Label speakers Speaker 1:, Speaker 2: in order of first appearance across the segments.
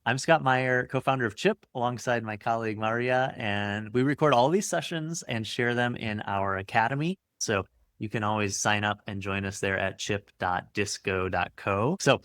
Speaker 1: I'm Scott Meyer, co-founder of Chipp, alongside my colleague Maria, and we record all these sessions and share them in our academy. So you can always sign up and join us there at chip.disco.co. So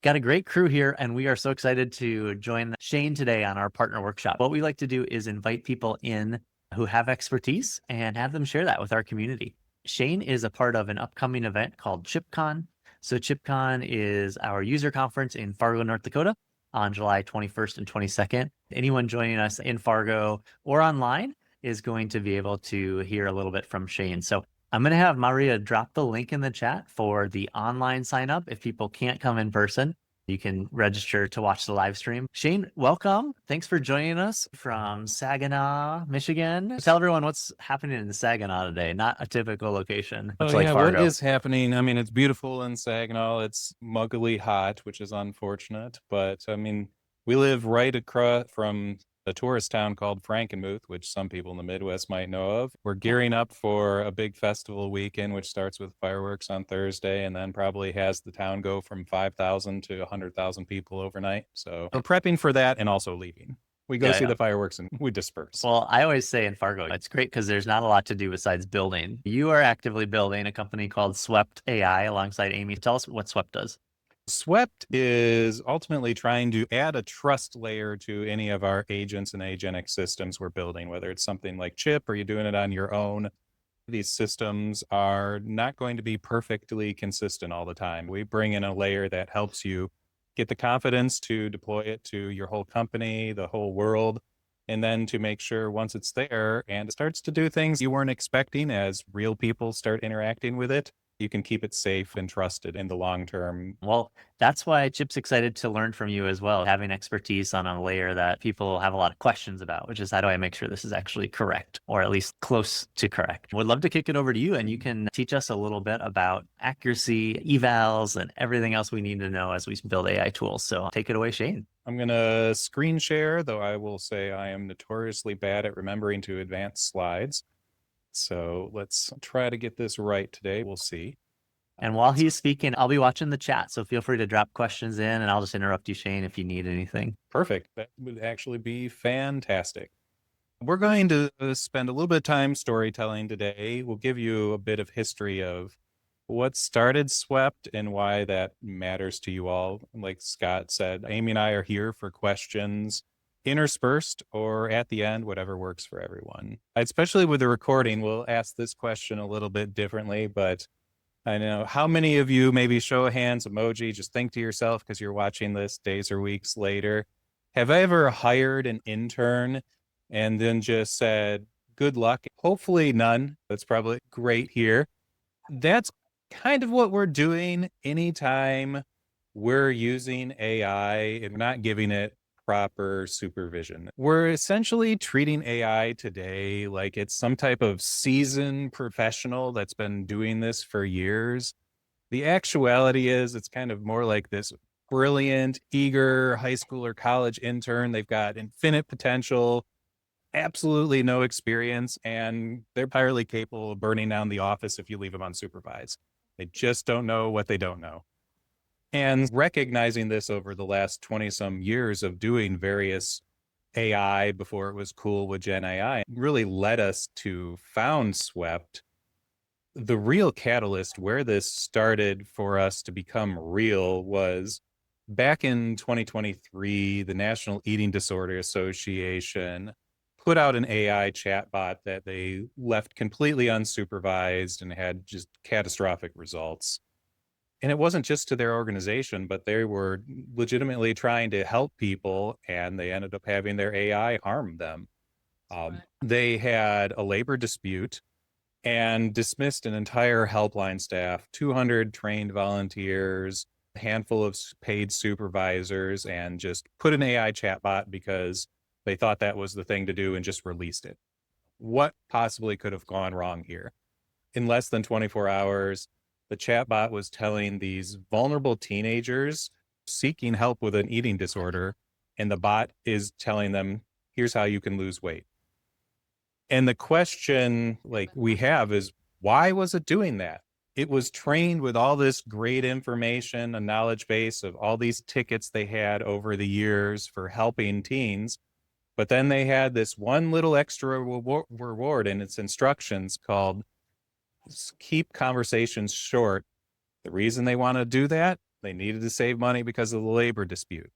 Speaker 1: got a great crew here, and we are so excited to join Shane today on our partner workshop. What we like to do is invite people in who have expertise and have them share that with our community. Shane is a part of an upcoming event called ChippCon. So ChippCon is our user conference in Fargo, North Dakota on July 21st and 22nd. Anyone joining us in Fargo or online is going to be able to hear a little bit from Shane. So I'm going to have Maria drop the link in the chat for the online sign up. If people can't come in person, you can register to watch the live stream. Shane, welcome. Thanks for joining us from Saginaw, Michigan. Tell everyone what's happening in Saginaw today. Not a typical location, much like
Speaker 2: What
Speaker 1: Fargo.
Speaker 2: is happening? I mean, it's beautiful in Saginaw. It's muggily hot, which is unfortunate. But I mean, we live right across from a tourist town called Frankenmuth, which some people in the Midwest might know of. We're gearing up for a big festival weekend, which starts with fireworks on Thursday and then probably has the town go from 5,000 to 100,000 people overnight. So we're prepping for that and also leaving. We go see the fireworks and we disperse.
Speaker 1: Well, I always say in Fargo, it's great because there's not a lot to do besides building. You are actively building a company called Swept AI alongside Amy. Tell us what Swept does.
Speaker 2: Swept is ultimately trying to add a trust layer to any of our agents and agentic systems we're building, whether it's something like Chipp or you're doing it on your own. These systems are not going to be perfectly consistent all the time. We bring in a layer that helps you get the confidence to deploy it to your whole company, the whole world, and then to make sure once it's there and it starts to do things you weren't expecting as real people start interacting with it, you can keep it safe and trusted in the long term.
Speaker 1: Well, that's why Chip's excited to learn from you as well, having expertise on a layer that people have a lot of questions about, which is how do I make sure this is actually correct, or at least close to correct. Would love to kick it over to you, and you can teach us a little bit about accuracy, evals, and everything else we need to know as we build AI tools. So take it away, Shane.
Speaker 2: I'm going to screen share, though I will say I am notoriously bad at remembering to advance slides. So let's try to get this right today. We'll see.
Speaker 1: And while he's speaking, I'll be watching the chat. So feel free to drop questions in and I'll just interrupt you, Shane, if you need anything.
Speaker 2: Perfect. That would actually be fantastic. We're going to spend a little bit of time storytelling today. We'll give you a bit of history of what started Swept and why that matters to you all. Like Scott said, Amy and I are here for questions interspersed or at the end, whatever works for everyone. Especially with the recording, we'll ask this question a little bit differently, but I know how many of you, maybe show of hands emoji, just think to yourself because you're watching this days or weeks later. Have I ever hired an intern and then just said, good luck? Hopefully none. That's probably great here. That's kind of what we're doing anytime we're using AI and we're not giving it proper supervision. We're essentially treating AI today like it's some type of seasoned professional that's been doing this for years. The actuality is it's kind of more like this brilliant, eager high school or college intern. They've got infinite potential, absolutely no experience, and they're entirely capable of burning down the office if you leave them unsupervised. They just don't know what they don't know. And recognizing this over the last 20 some years of doing various AI before it was cool with Gen AI really led us to found Swept. The real catalyst where this started for us to become real was back in 2023, the National Eating Disorder Association put out an AI chatbot that they left completely unsupervised and had just catastrophic results. And it wasn't just to their organization, but they were legitimately trying to help people, and they ended up having their AI harm them. They had a labor dispute and dismissed an entire helpline staff, 200 trained volunteers, a handful of paid supervisors, and just put an AI chatbot because they thought that was the thing to do and just released it. What possibly could have gone wrong here? In less than 24 hours, the chatbot was telling these vulnerable teenagers seeking help with an eating disorder, and the bot is telling them, here's how you can lose weight. And the question we have is, why was it doing that? It was trained with all this great information, a knowledge base of all these tickets they had over the years for helping teens. But then they had this one little extra reward in its instructions called keep conversations short. The reason they want to do that, they needed to save money because of the labor dispute.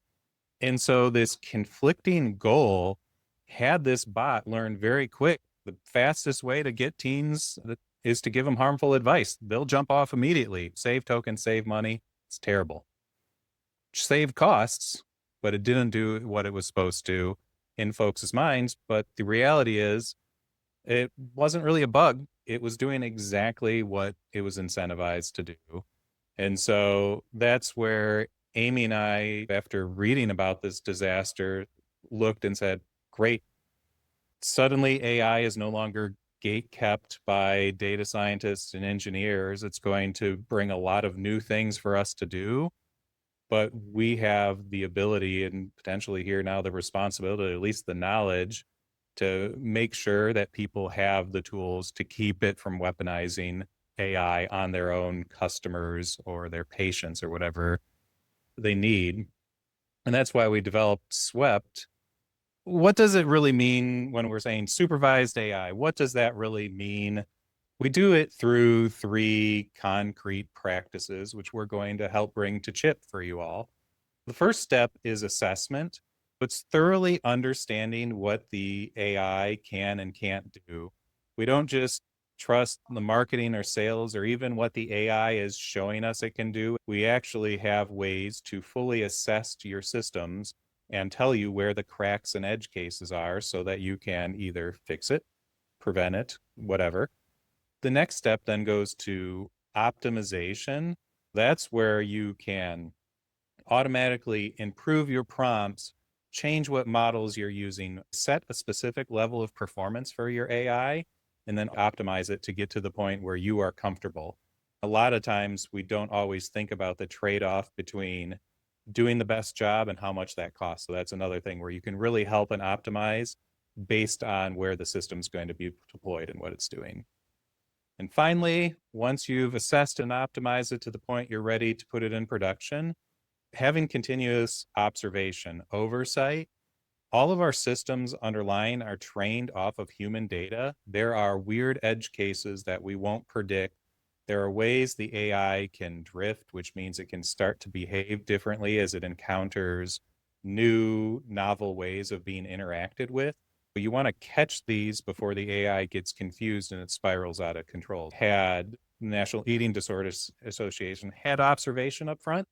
Speaker 2: And so this conflicting goal had this bot learn very quick. The fastest way to get teens is to give them harmful advice. They'll jump off immediately. Save tokens, save money. It's terrible. Saved costs, but it didn't do what it was supposed to in folks' minds. But the reality is, it wasn't really a bug. It was doing exactly what it was incentivized to do. And so that's where Amy and I, after reading about this disaster, looked and said, great. Suddenly, AI is no longer gate kept by data scientists and engineers. It's going to bring a lot of new things for us to do. But we have the ability and potentially here now the responsibility, at least the knowledge, to make sure that people have the tools to keep it from weaponizing AI on their own customers or their patients or whatever they need. And that's why we developed Swept. What does it really mean when we're saying supervised AI? What does that really mean? We do it through 3 concrete practices, which we're going to help bring to Chipp for you all. The first step is assessment. It's thoroughly understanding what the AI can and can't do. We don't just trust the marketing or sales or even what the AI is showing us it can do. We actually have ways to fully assess your systems and tell you where the cracks and edge cases are so that you can either fix it, prevent it, whatever. The next step then goes to optimization. That's where you can automatically improve your prompts, change what models you're using, set a specific level of performance for your AI, and then optimize it to get to the point where you are comfortable. A lot of times we don't always think about the trade-off between doing the best job and how much that costs. So that's another thing where you can really help and optimize based on where the system's going to be deployed and what it's doing. And finally, once you've assessed and optimized it to the point you're ready to put it in production, having continuous observation, oversight, all of our systems underlying are trained off of human data. There are weird edge cases that we won't predict. There are ways the AI can drift, which means it can start to behave differently as it encounters new, novel ways of being interacted with. But you want to catch these before the AI gets confused and it spirals out of control. Had National Eating Disorders Association had observation up front,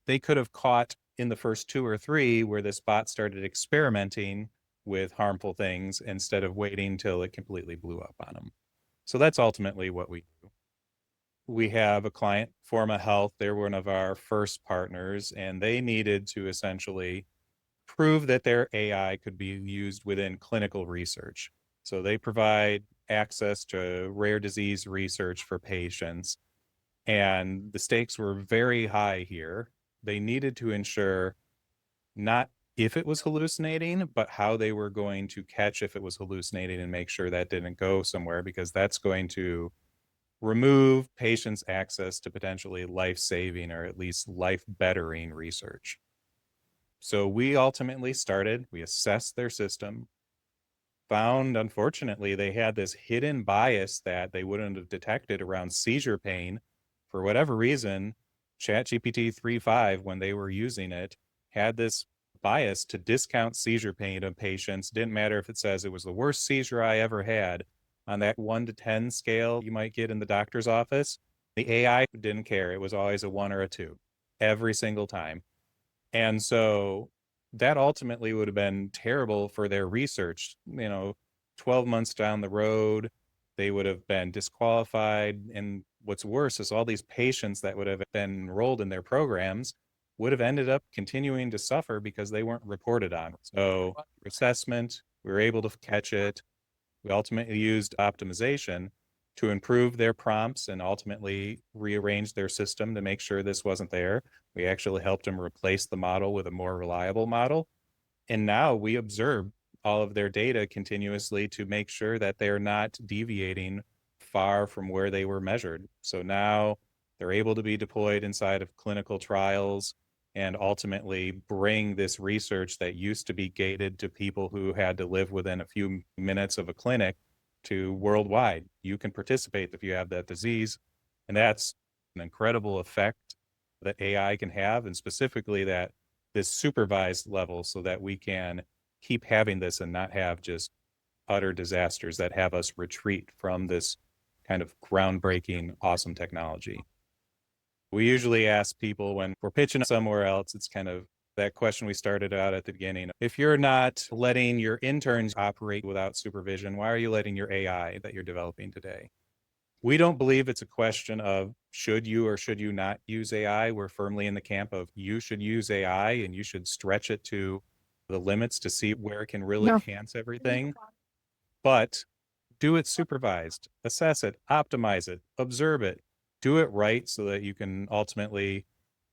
Speaker 2: they could have caught in the first 2 or 3 where this bot started experimenting with harmful things instead of waiting till it completely blew up on them. So that's ultimately what we do. We have a client, Forma Health. They're one of our first partners, and they needed to essentially prove that their AI could be used within clinical research. So they provide access to rare disease research for patients. And the stakes were very high here. They needed to ensure not if it was hallucinating, but how they were going to catch if it was hallucinating and make sure that didn't go somewhere, because that's going to remove patients' access to potentially life-saving or at least life-bettering research. So we ultimately we assessed their system, found, unfortunately, they had this hidden bias that they wouldn't have detected around seizure pain. For whatever reason, ChatGPT 3.5, when they were using it, had this bias to discount seizure pain of patients. Didn't matter if it says it was the worst seizure I ever had. On that 1 to 10 scale you might get in the doctor's office, the AI didn't care. It was always a 1 or a 2 every single time. And so that ultimately would have been terrible for their research. 12 months down the road, they would have been disqualified. And what's worse is all these patients that would have been enrolled in their programs would have ended up continuing to suffer because they weren't reported on. So assessment, we were able to catch it. We ultimately used optimization to improve their prompts and ultimately rearrange their system to make sure this wasn't there. We actually helped them replace the model with a more reliable model. And now we observe all of their data continuously to make sure that they're not deviating far from where they were measured. So now they're able to be deployed inside of clinical trials and ultimately bring this research that used to be gated to people who had to live within a few minutes of a clinic to worldwide. You can participate if you have that disease. And that's an incredible effect that AI can have, and specifically that this supervised level, so that we can keep having this and not have just utter disasters that have us retreat from this kind of groundbreaking, awesome technology. We usually ask people when we're pitching somewhere else, it's kind of that question we started out at the beginning. If you're not letting your interns operate without supervision, why are you letting your AI that you're developing today? We don't believe it's a question of should you or should you not use AI. We're firmly in the camp of you should use AI and you should stretch it to the limits to see where it can really enhance everything. But do it supervised, assess it, optimize it, observe it, do it right so that you can ultimately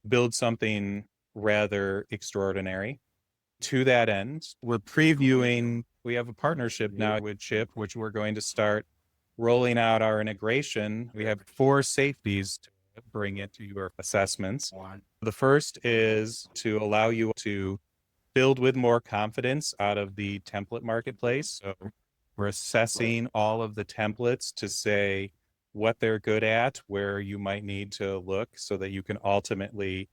Speaker 2: build something rather extraordinary. To that end, we're previewing, we have a partnership now with Chipp, which we're going to start rolling out our integration. We have 4 safeties to bring into your assessments. The first is to allow you to build with more confidence out of the template marketplace. So we're assessing all of the templates to say what they're good at, where you might need to look so that you can ultimately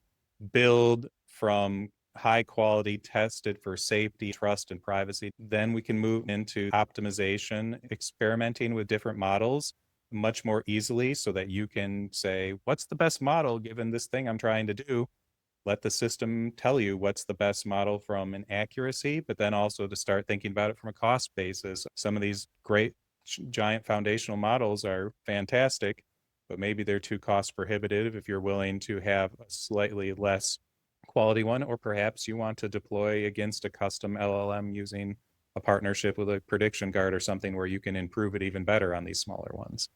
Speaker 2: build from high quality, tested for safety, trust, and privacy. Then we can move into optimization, experimenting with different models much more easily so that you can say, what's the best model given this thing I'm trying to do? Let the system tell you what's the best model from an accuracy, but then also to start thinking about it from a cost basis. Some of these great giant foundational models are fantastic, but maybe they're too cost prohibitive if you're willing to have a slightly less quality one, or perhaps you want to deploy against a custom LLM using a partnership with a prediction guard or something where you can improve it even better on these smaller ones.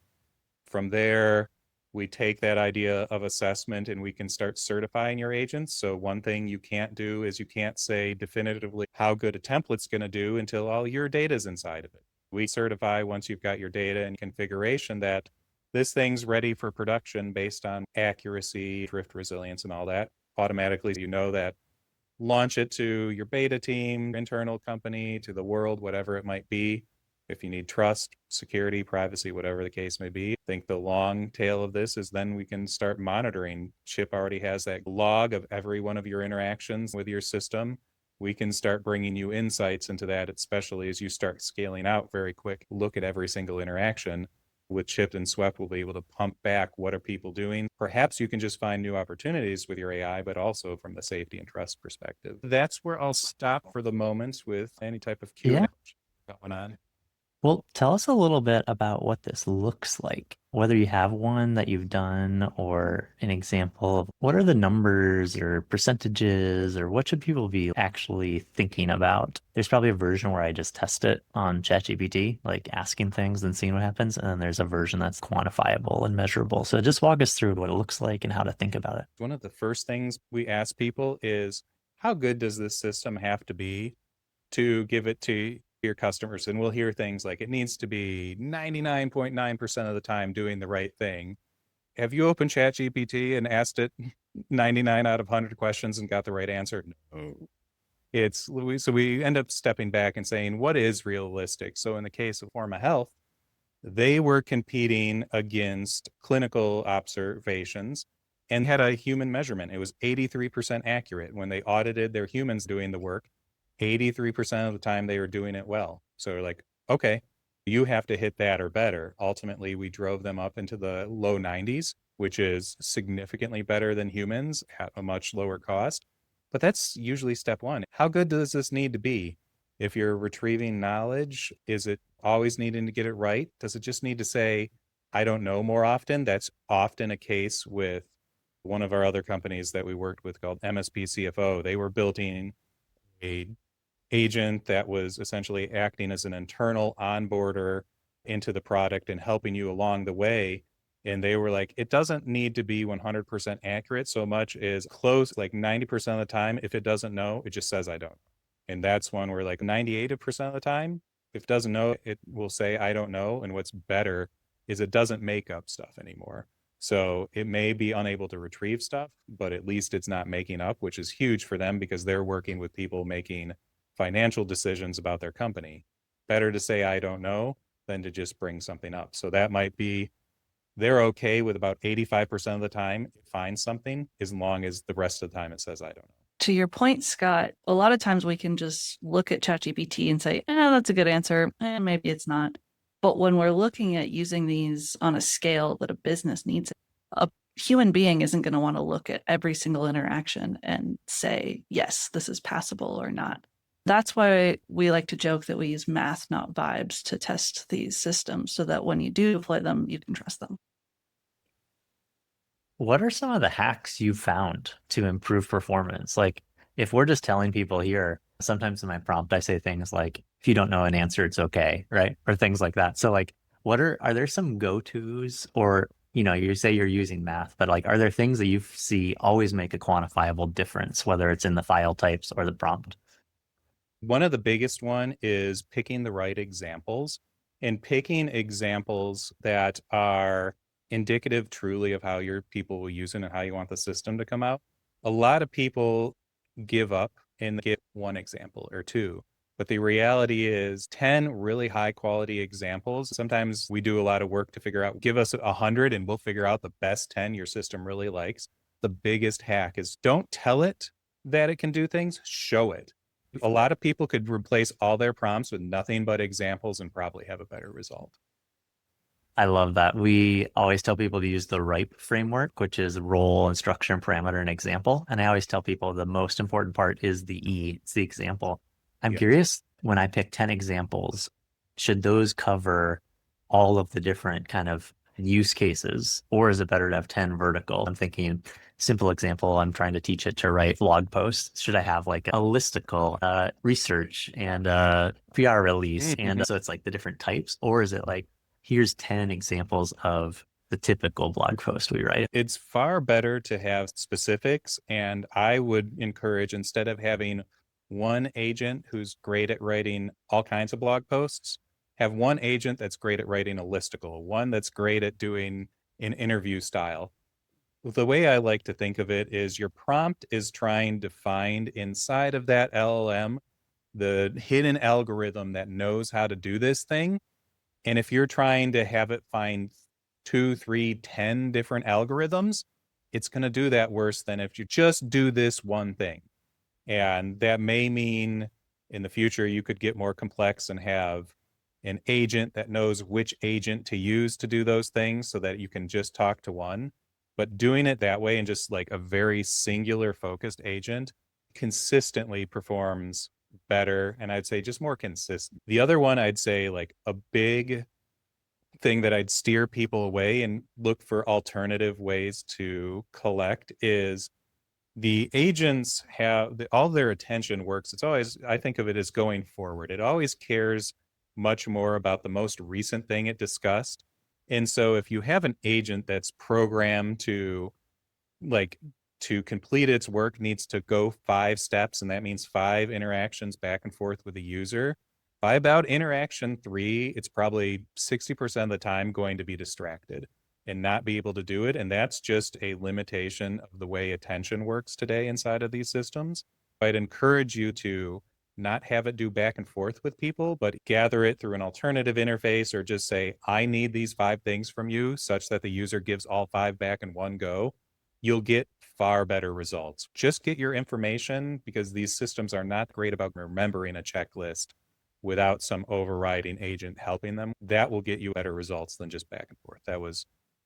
Speaker 2: From there, we take that idea of assessment and we can start certifying your agents. So one thing you can't do is you can't say definitively how good a template's going to do until all your data's inside of it. We certify once you've got your data and configuration that this thing's ready for production based on accuracy, drift resilience, and all that. Automatically, you know that launch it to your beta team, internal company, to the world, whatever it might be. If you need trust, security, privacy, whatever the case may be. I think the long tail of this is then we can start monitoring. Chipp already has that log of every one of your interactions with your system. We can start bringing you insights into that, especially as you start scaling out very quick. Look at every single interaction. With Chipp and Swept, we'll be able to pump back what are people doing. Perhaps you can just find new opportunities with your AI, but also from the safety and trust perspective. That's where I'll stop for the moment with any type of Q&A going on.
Speaker 1: Well, tell us a little bit about what this looks like, whether you have one that you've done or an example of what are the numbers or percentages or what should people be actually thinking about? There's probably a version where I just test it on ChatGPT, like asking things and seeing what happens. And then there's a version that's quantifiable and measurable. So just walk us through what it looks like and how to think about it.
Speaker 2: One of the first things we ask people is, how good does this system have to be to give it to your customers? And we'll hear things like it needs to be 99.9% of the time doing the right thing. Have you opened ChatGPT and asked it 99 out of 100 questions and got the right answer? No. So we end up stepping back and saying, what is realistic? So in the case of Forma Health, they were competing against clinical observations and had a human measurement. It was 83% accurate. When they audited their humans doing the work, 83% of the time they were doing it well. So we're like, okay, you have to hit that or better. Ultimately, we drove them up into the low 90s, which is significantly better than humans at a much lower cost. But that's usually step one. How good does this need to be? If you're retrieving knowledge, is it always needing to get it right? Does it just need to say, I don't know more often? That's often a case with one of our other companies that we worked with called MSP CFO. They were building a agent that was essentially acting as an internal onboarder into the product and helping you along the way. And they were like, it doesn't need to be 100% accurate so much as close, like 90% of the time. If it doesn't know, it just says, I don't. And that's one where like 98% of the time, if it doesn't know, it will say, I don't know. And what's better is it doesn't make up stuff anymore. So it may be unable to retrieve stuff, but at least it's not making up, which is huge for them because they're working with people making financial decisions about their company. Better to say, I don't know, than to just bring something up. So that might be, they're okay with about 85% of the time it finds something, as long as the rest of the time it says, I don't know.
Speaker 3: To your point, Scott, a lot of times we can just look at ChatGPT and say, that's a good answer. Maybe it's not. But when we're looking at using these on a scale that a business needs, a human being isn't going to want to look at every single interaction and say, yes, this is passable or not. That's why we like to joke that we use math, not vibes, to test these systems so that when you do deploy them, you can trust them.
Speaker 1: What are some of the hacks you found to improve performance? Like, if we're just telling people here, sometimes in my prompt, I say things like, if you don't know an answer, it's okay, right? Or things like that. So like, are there some go-tos, or, you say you're using math, but like, are there things that you see always make a quantifiable difference, whether it's in the file types or the prompt?
Speaker 2: One of the biggest one is picking the right examples, and picking examples that are indicative truly of how your people will use it and how you want the system to come out. A lot of people give up and get one example or two, but the reality is 10 really high quality examples. Sometimes we do a lot of work to figure out, give us 100 and we'll figure out the best 10 your system really likes. The biggest hack is don't tell it that it can do things, show it. A lot of people could replace all their prompts with nothing but examples and probably have a better result.
Speaker 1: I love that. We always tell people to use the RIPE framework, which is role, instruction, parameter, and example. And I always tell people the most important part is the E, it's the example. I'm curious, when I pick 10 examples, should those cover all of the different kind of use cases, or is it better to have 10 vertical? I'm thinking, simple example, I'm trying to teach it to write blog posts. Should I have like a listicle, research, and a PR release? And so it's like the different types, or is it like, here's 10 examples of the typical blog post we write?
Speaker 2: It's far better to have specifics. And I would encourage, instead of having one agent who's great at writing all kinds of blog posts, have one agent that's great at writing a listicle, one that's great at doing an interview style. The way I like to think of it is your prompt is trying to find inside of that LLM the hidden algorithm that knows how to do this thing. And if you're trying to have it find 2, 3, 10 different algorithms, it's going to do that worse than if you just do this one thing. And that may mean in the future, you could get more complex and have an agent that knows which agent to use to do those things so that you can just talk to one. But doing it that way and just like a very singular focused agent consistently performs better, and I'd say just more consistent. The other one, I'd say like a big thing that I'd steer people away and look for alternative ways to collect is the agents have all their attention works. It's always, I think of it as going forward. It always cares much more about the most recent thing it discussed. And so if you have an agent that's programmed to complete its work, needs to go 5 steps, and that means 5 interactions back and forth with the user. By about interaction 3, it's probably 60% of the time going to be distracted and not be able to do it. And that's just a limitation of the way attention works today inside of these systems. I'd encourage you to not have it do back and forth with people, but gather it through an alternative interface, or just say, I need these 5 things from you, such that the user gives all 5 back in one go. You'll get far better results. Just get your information, because these systems are not great about remembering a checklist without some overriding agent helping them. That will get you better results than just back and forth.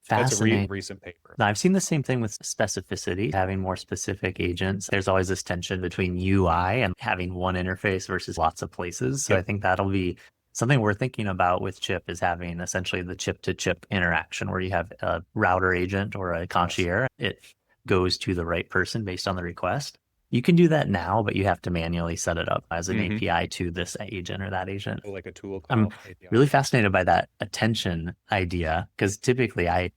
Speaker 2: That's a recent paper.
Speaker 1: I've seen the same thing with specificity, having more specific agents. There's always this tension between UI and having one interface versus lots of places. So I think that'll be something we're thinking about with Chipp, is having essentially the chip to chip interaction where you have a router agent or a concierge. It goes to the right person based on the request. You can do that now, but you have to manually set it up as an API to this agent or that agent.
Speaker 2: Like a tool call.
Speaker 1: I'm really fascinated by that attention idea, because typically I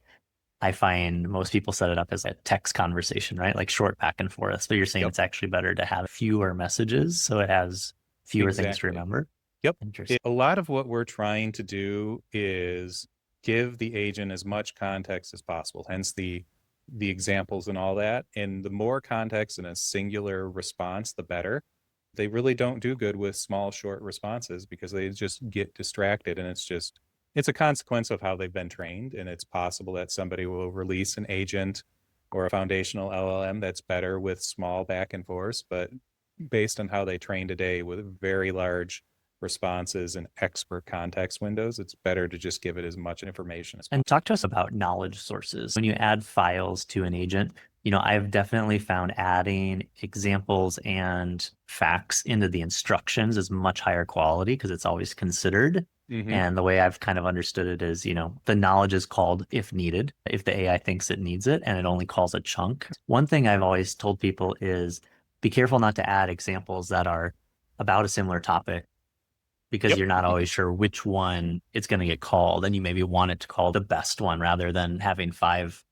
Speaker 1: find most people set it up as a text conversation, right? Like short back and forth. So you're saying it's actually better to have fewer messages so it has fewer things to remember?
Speaker 2: Yep.
Speaker 1: Interesting.
Speaker 2: A lot of what we're trying to do is give the agent as much context as possible, hence the examples and all that. And the more context in a singular response, the better. They really don't do good with small, short responses because they just get distracted. And it's a consequence of how they've been trained. And it's possible that somebody will release an agent or a foundational LLM that's better with small back and forth. But based on how they train today with very large responses and expert context windows, it's better to just give it as much information as possible.
Speaker 1: And talk to us about knowledge sources. When you add files to an agent, I've definitely found adding examples and facts into the instructions is much higher quality because it's always considered.
Speaker 2: Mhm.
Speaker 1: And the way I've kind of understood it is, the knowledge is called if needed, if the AI thinks it needs it, and it only calls a chunk. One thing I've always told people is be careful not to add examples that are about a similar topic because
Speaker 2: Yep.
Speaker 1: you're not always sure which one it's going to get called. And you maybe want it to call the best one rather than having 5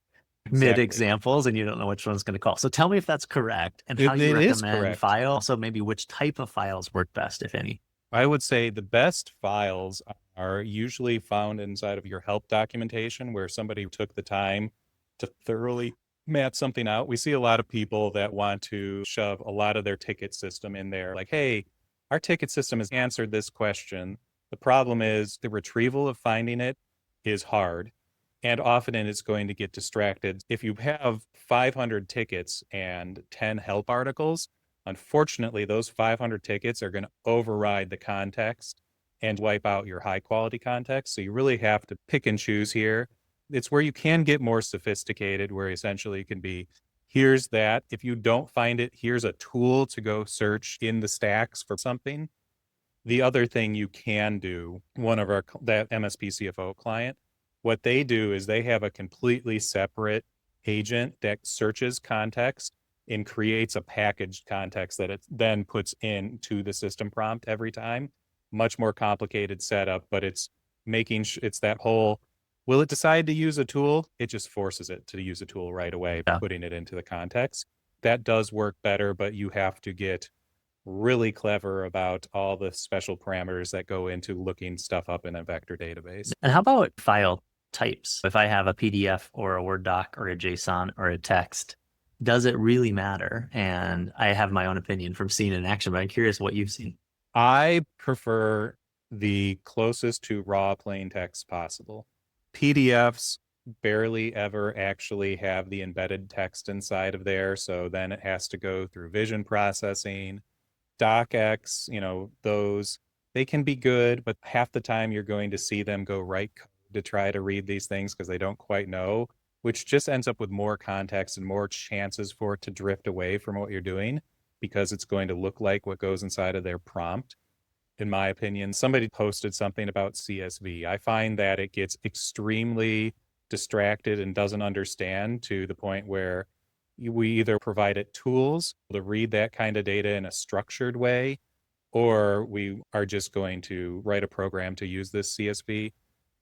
Speaker 1: mid
Speaker 2: Exactly.
Speaker 1: examples and you don't know which one's going to call. So tell me if that's correct and how
Speaker 2: It
Speaker 1: you
Speaker 2: is
Speaker 1: recommend
Speaker 2: correct.
Speaker 1: file. So maybe which type of files work best, if any.
Speaker 2: I would say the best files are usually found inside of your help documentation where somebody took the time to thoroughly map something out. We see a lot of people that want to shove a lot of their ticket system in there. Like, hey, our ticket system has answered this question. The problem is the retrieval of finding it is hard. And often it's going to get distracted. If you have 500 tickets and 10 help articles, unfortunately, those 500 tickets are going to override the context and wipe out your high quality context. So you really have to pick and choose here. It's where you can get more sophisticated, where essentially it can be, here's that. If you don't find it, here's a tool to go search in the stacks for something. The other thing you can do, that MSP CFO client, what they do is they have a completely separate agent that searches context and creates a packaged context that it then puts into the system prompt every time. Much more complicated setup, but it's it's that whole, will it decide to use a tool? It just forces it to use a tool right away,
Speaker 1: Yeah.
Speaker 2: putting it into the context. That does work better, but you have to get really clever about all the special parameters that go into looking stuff up in a vector database.
Speaker 1: And how about file types? If I have a PDF or a Word doc or a JSON or a text, does it really matter? And I have my own opinion from seeing it in action, but I'm curious what you've seen.
Speaker 2: I prefer the closest to raw plain text possible. PDFs barely ever actually have the embedded text inside of there, so then it has to go through vision processing. DocX, those, they can be good, but half the time you're going to see them go write code to try to read these things because they don't quite know, which just ends up with more context and more chances for it to drift away from what you're doing because it's going to look like what goes inside of their prompt. In my opinion, somebody posted something about CSV. I find that it gets extremely distracted and doesn't understand to the point where we either provide it tools to read that kind of data in a structured way, or we are just going to write a program to use this CSV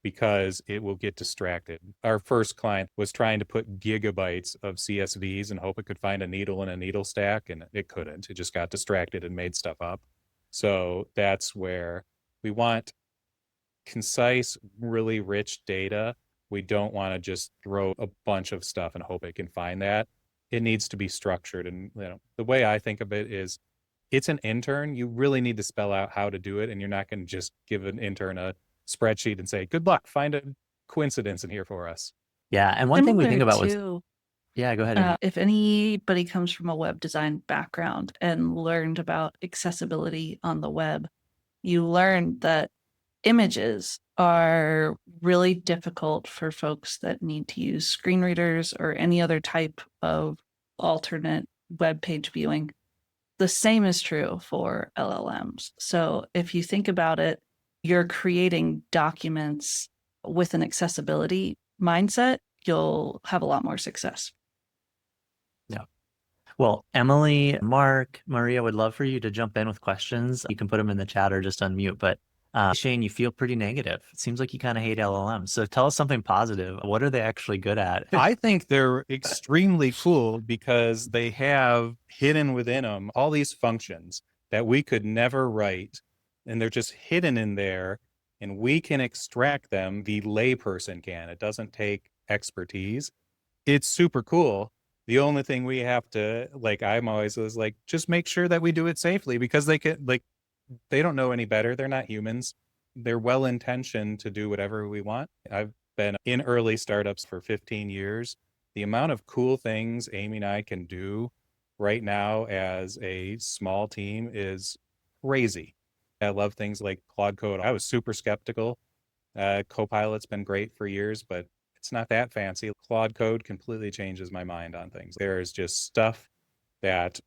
Speaker 2: because it will get distracted. Our first client was trying to put gigabytes of CSVs and hope it could find a needle in a needle stack, and it couldn't. It just got distracted and made stuff up. So that's where we want concise, really rich data. We don't want to just throw a bunch of stuff and hope it can find that. It needs to be structured. And the way I think of it is, it's an intern. You really need to spell out how to do it. And you're not going to just give an intern a spreadsheet and say, good luck, find a coincidence in here for us.
Speaker 1: Yeah. And one thing we think about was,
Speaker 3: too,
Speaker 1: yeah, go ahead. Amy.
Speaker 3: if anybody comes from a web design background and learned about accessibility on the web, you learned that images are really difficult for folks that need to use screen readers or any other type of alternate web page viewing. The same is true for LLMs. So if you think about it, you're creating documents with an accessibility mindset, you'll have a lot more success.
Speaker 1: Yeah. Well, Emily, Mark, Maria, would love for you to jump in with questions. You can put them in the chat or just unmute. But Shane, you feel pretty negative. It seems like you kind of hate LLMs. So tell us something positive. What are they actually good at?
Speaker 2: I think they're extremely cool because they have hidden within them all these functions that we could never write. And they're just hidden in there. and we can extract them. The layperson can. It doesn't take expertise. It's super cool. The only thing we have to, like, I'm always was like, just make sure that we do it safely, because they can, like, they don't know any better. They're not humans. They're well intentioned to do whatever we want. I've been in early startups for 15 years. The amount of cool things Amy and I can do right now as a small team is crazy. I love things like Claude Code. I was super skeptical. Copilot's been great for years, but it's not that fancy. Claude Code completely changes my mind on things. There's just stuff that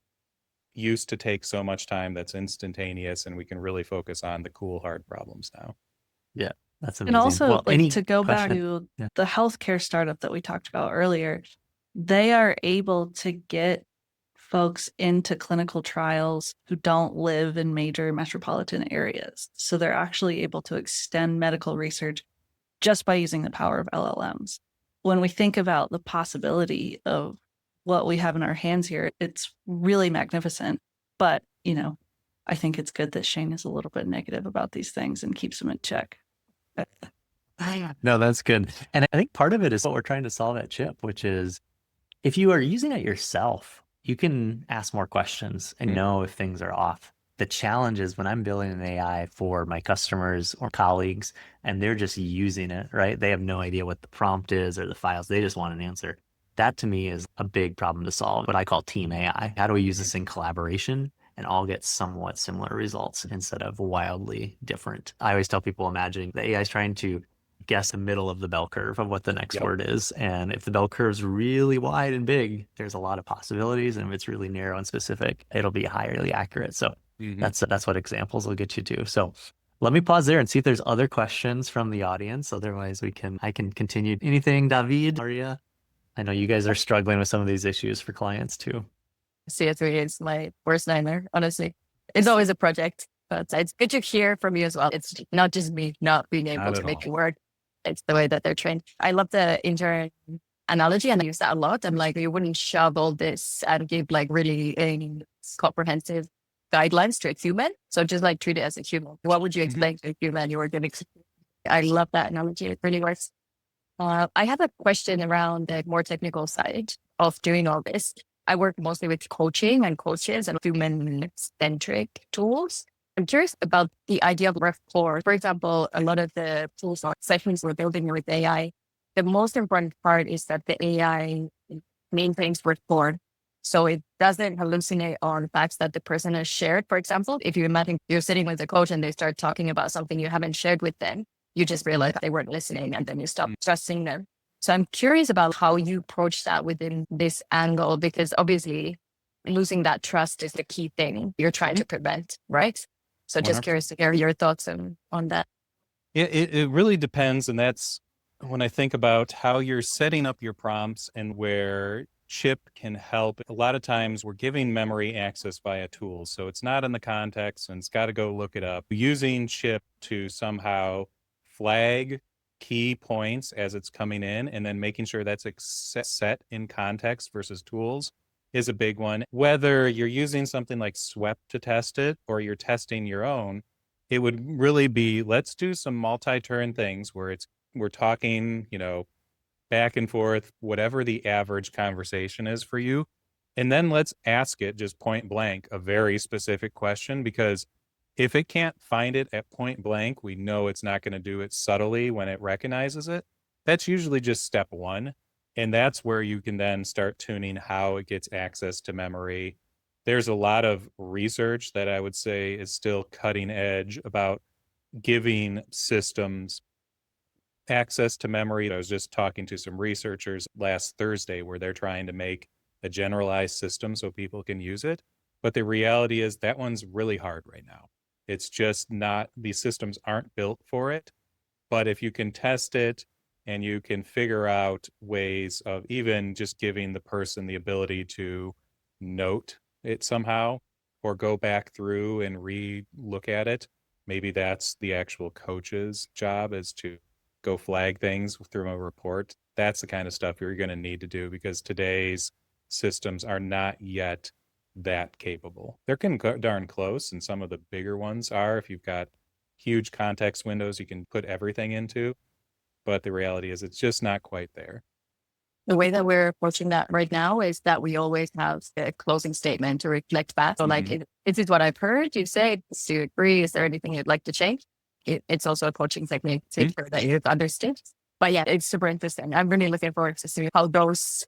Speaker 2: used to take so much time that's instantaneous, and we can really focus on the cool, hard problems now.
Speaker 1: Yeah, that's
Speaker 3: And
Speaker 1: amazing.
Speaker 3: also,
Speaker 1: Well,
Speaker 3: like,
Speaker 1: any
Speaker 3: to go back
Speaker 1: question?
Speaker 3: to
Speaker 1: Yeah.
Speaker 3: the healthcare startup that we talked about earlier, they are able to get folks into clinical trials who don't live in major metropolitan areas. So they're actually able to extend medical research just by using the power of LLMs. When we think about the possibility of what we have in our hands here, it's really magnificent. But, you know, I think it's good that Shane is a little bit negative about these things and keeps them in check.
Speaker 1: No, that's good. And I think part of it is what we're trying to solve at Chip, which is if you are using it yourself, you can ask more questions and know if things are off. The challenge is when I'm building an AI for my customers or colleagues and they're just using it, right? They have no idea what the prompt is or the files. They just want an answer. That to me is a big problem to solve, what I call team AI. How do we use this in collaboration and all get somewhat similar results instead of wildly different? I always tell people, imagine the AI is trying to guess the middle of the bell curve of what the next word is. And if the bell curve is really wide and big, there's a lot of possibilities. And if it's really narrow and specific, it'll be highly accurate. So that's what examples will get you to. So let me pause there and see if there's other questions from the audience. Otherwise, I can continue. Anything, David, Maria? I know you guys are struggling with some of these issues for clients too.
Speaker 4: CS3 is my worst nightmare, honestly. It's always a project, but it's good to hear from you as well. It's not just me not being able to make it work. It's the way that they're trained. I love the intern analogy, and I use that a lot. I'm like, you wouldn't shove all this and give like really comprehensive guidelines to a human. So just like treat it as a human. What would you explain to a human you were going to? I love that analogy. It really works. I have a question around the more technical side of doing all this. I work mostly with coaching and coaches and human-centric tools. I'm curious about the idea of rapport. For example, a lot of the tools or sessions we're building with AI, the most important part is that the AI maintains rapport. So it doesn't hallucinate on facts that the person has shared. For example, if you imagine you're sitting with a coach and they start talking about something you haven't shared with them, you just realize they weren't listening and then you stop trusting them. So I'm curious about how you approach that within this angle, because obviously losing that trust is the key thing you're trying to prevent, right? So just curious to hear your thoughts on that.
Speaker 2: Yeah, it really depends. And that's when I think about how you're setting up your prompts and where Chip can help. A lot of times we're giving memory access via tools. So it's not in the context and it's got to go look it up. Using Chip to somehow flag key points as it's coming in and then making sure that's set in context versus tools is a big one. Whether you're using something like SWEP to test it or you're testing your own, it would really be, let's do some multi-turn things where we're talking, back and forth, whatever the average conversation is for you. And then let's ask it just point blank, a very specific question, because if it can't find it at point blank, we know it's not going to do it subtly when it recognizes it. That's usually just step one. And that's where you can then start tuning how it gets access to memory. There's a lot of research that I would say is still cutting edge about giving systems access to memory. I was just talking to some researchers last Thursday where they're trying to make a generalized system so people can use it. But the reality is that one's really hard right now. It's just not, these systems aren't built for it. But if you can test it and you can figure out ways of even just giving the person the ability to note it somehow or go back through and re-look at it, maybe that's the actual coach's job, is to go flag things through a report. That's the kind of stuff you're going to need to do because today's systems are not yet that capable. They're darn close, and some of the bigger ones are if you've got huge context windows you can put everything into. But the reality is it's just not quite there.
Speaker 4: The way that we're approaching that right now is that we always have a closing statement to reflect back. So like, this is what I've heard you say. Do you agree? Is there anything you'd like to change? It's also a coaching technique to make sure that you've understood. But yeah, it's super interesting. I'm really looking forward to see how those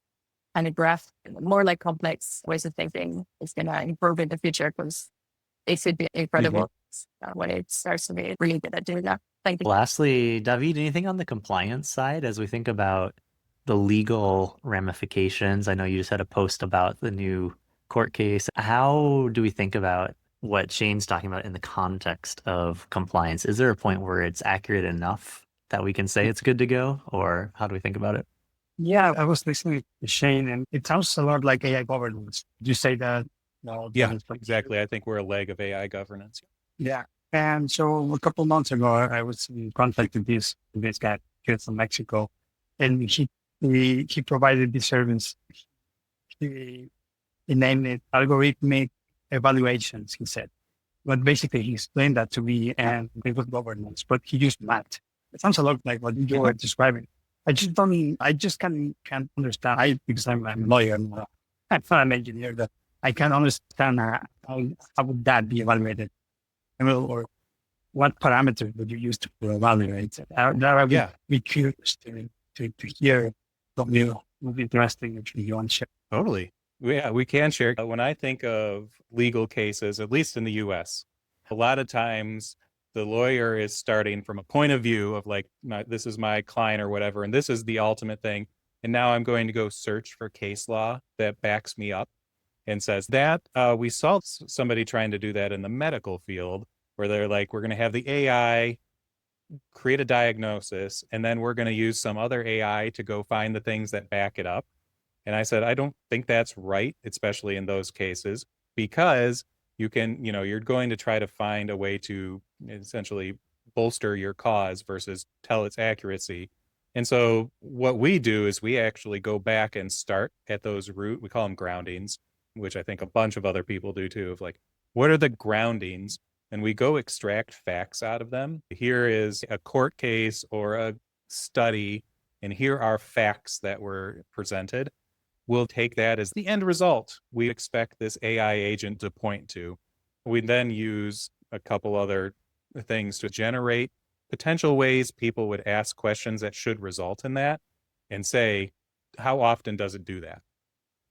Speaker 4: kind of graph, more like complex ways of thinking is going to improve in the future, because it should be incredible when it starts to be really good at doing that. Thank you.
Speaker 1: Lastly, David, anything on the compliance side as we think about the legal ramifications? I know you just had a post about the new court case. How do we think about what Shane's talking about in the context of compliance? Is there a point where it's accurate enough that we can say it's good to go, or how do we think about it?
Speaker 5: Yeah, I was listening to Shane, and it sounds a lot like AI governance. Did you say that? No,
Speaker 2: Yeah, exactly. I think we're a leg of AI governance.
Speaker 5: Yeah. And so a couple months ago, I was in contact with this guy here from Mexico, and he provided this service. He named it algorithmic evaluations, he said. But basically, he explained that to me, and it was governance, but he used math. It sounds a lot like what you were describing. I just can't understand. Because I'm a lawyer, I'm not an engineer, that I can't understand how would that be evaluated? Or what parameters would you use to evaluate it? I would be curious to hear from you. It would be interesting if you want to share.
Speaker 2: Totally. Yeah, we can share. When I think of legal cases, at least in the US, a lot of times the lawyer is starting from a point of view of like, this is my client or whatever, and this is the ultimate thing. And now I'm going to go search for case law that backs me up and says that. We saw somebody trying to do that in the medical field, where they're like, we're going to have the AI create a diagnosis, and then we're going to use some other AI to go find the things that back it up. And I said, I don't think that's right, especially in those cases, because you're going to try to find a way to essentially bolster your cause versus tell its accuracy. And so what we do is we actually go back and start at those we call them groundings, which I think a bunch of other people do too, of like, what are the groundings? And we go extract facts out of them. Here is a court case or a study, and here are facts that were presented. We'll take that as the end result we expect this AI agent to point to. We then use a couple other things to generate potential ways people would ask questions that should result in that, and say, how often does it do that?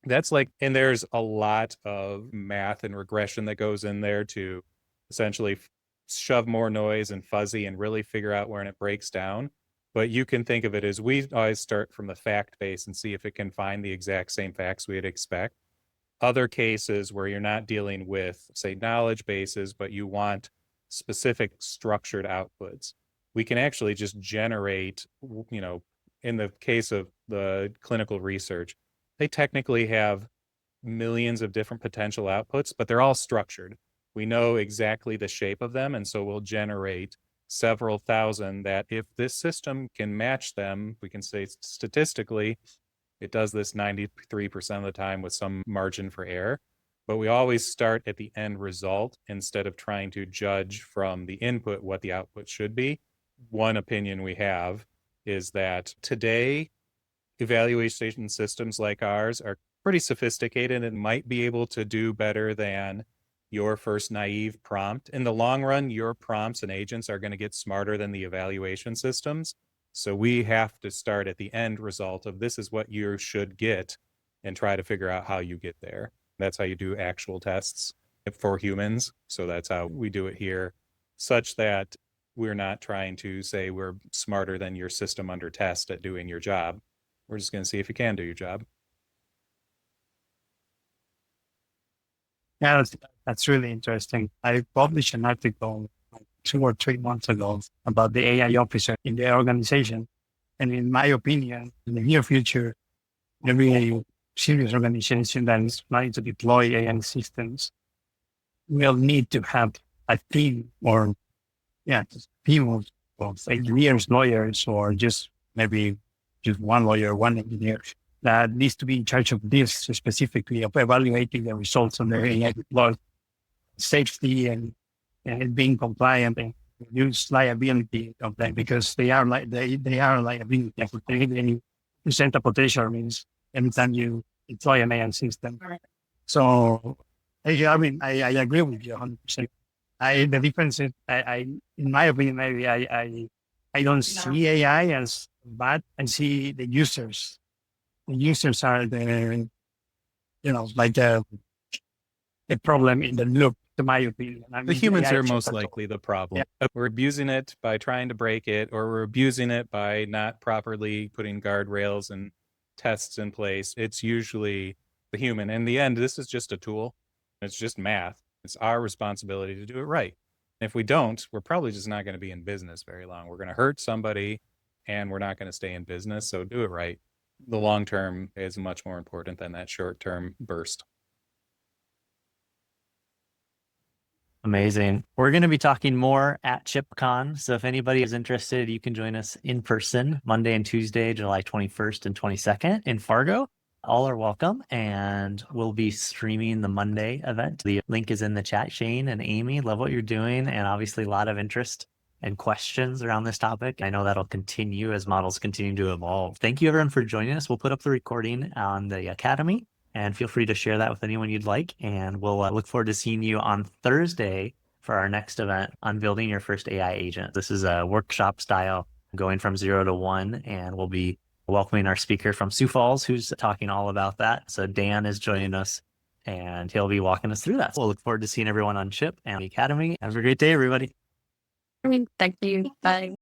Speaker 2: That's like, and there's a lot of math and regression that goes in there to essentially shove more noise and fuzzy and really figure out when it breaks down. But you can think of it as, we always start from the fact base and see if it can find the exact same facts we'd expect. Other cases where you're not dealing with, say, knowledge bases, but you want specific structured outputs, we can actually just generate, in the case of the clinical research, they technically have millions of different potential outputs, but they're all structured. We know exactly the shape of them, and so we'll generate several thousand that, if this system can match them, we can say statistically, it does this 93% of the time with some margin for error. But we always start at the end result instead of trying to judge from the input what the output should be. One opinion we have is that today, evaluation systems like ours are pretty sophisticated and might be able to do better than your first naive prompt. In the long run, your prompts and agents are going to get smarter than the evaluation systems. So we have to start at the end result of, this is what you should get, and try to figure out how you get there. That's how you do actual tests for humans. So that's how we do it here, such that we're not trying to say we're smarter than your system under test at doing your job. We're just going to see if you can do your job.
Speaker 5: Yeah, that's really interesting. I published an article 2 or 3 months ago about the AI officer in the organization. And in my opinion, in the near future, every serious organization that is planning to deploy AI systems will need to have a team, or team of engineers, lawyers, or just maybe just one lawyer, one engineer that needs to be in charge of this specifically, of evaluating the results of the AI deployed, safety and being compliant. And reduce liability of them because they are like they are liability. They present a potential means every time you deploy an AI system. So I mean I agree with you 100%. The difference is in my opinion maybe I don't see AI as bad. I see the users. The users are the like the problem in the loop, to my opinion. I mean,
Speaker 2: The humans
Speaker 5: AI
Speaker 2: are most
Speaker 5: control.
Speaker 2: likely the problem. We're abusing it by trying to break it, or we're abusing it by not properly putting guardrails and tests in place. It's usually the human. In the end, this is just a tool. It's just math. It's our responsibility to do it right. If we don't, we're probably just not going to be in business very long. We're going to hurt somebody and we're not going to stay in business. So do it right. The long term is much more important than that short term burst.
Speaker 1: Amazing. We're going to be talking more at ChippCon. So if anybody is interested, you can join us in person Monday and Tuesday, July 21st and 22nd in Fargo. All are welcome. And we'll be streaming the Monday event. The link is in the chat. Shane and Amy, love what you're doing. And obviously a lot of interest and questions around this topic. I know that'll continue as models continue to evolve. Thank you everyone for joining us. We'll put up the recording on the Academy. And feel free to share that with anyone you'd like. And we'll look forward to seeing you on Thursday for our next event on building your first AI agent. This is a workshop style going from 0 to 1. And we'll be welcoming our speaker from Sioux Falls, who's talking all about that. So Dan is joining us and he'll be walking us through that. So we'll look forward to seeing everyone on Chipp and the Academy. Have a great day, everybody.
Speaker 4: Thank you. Bye.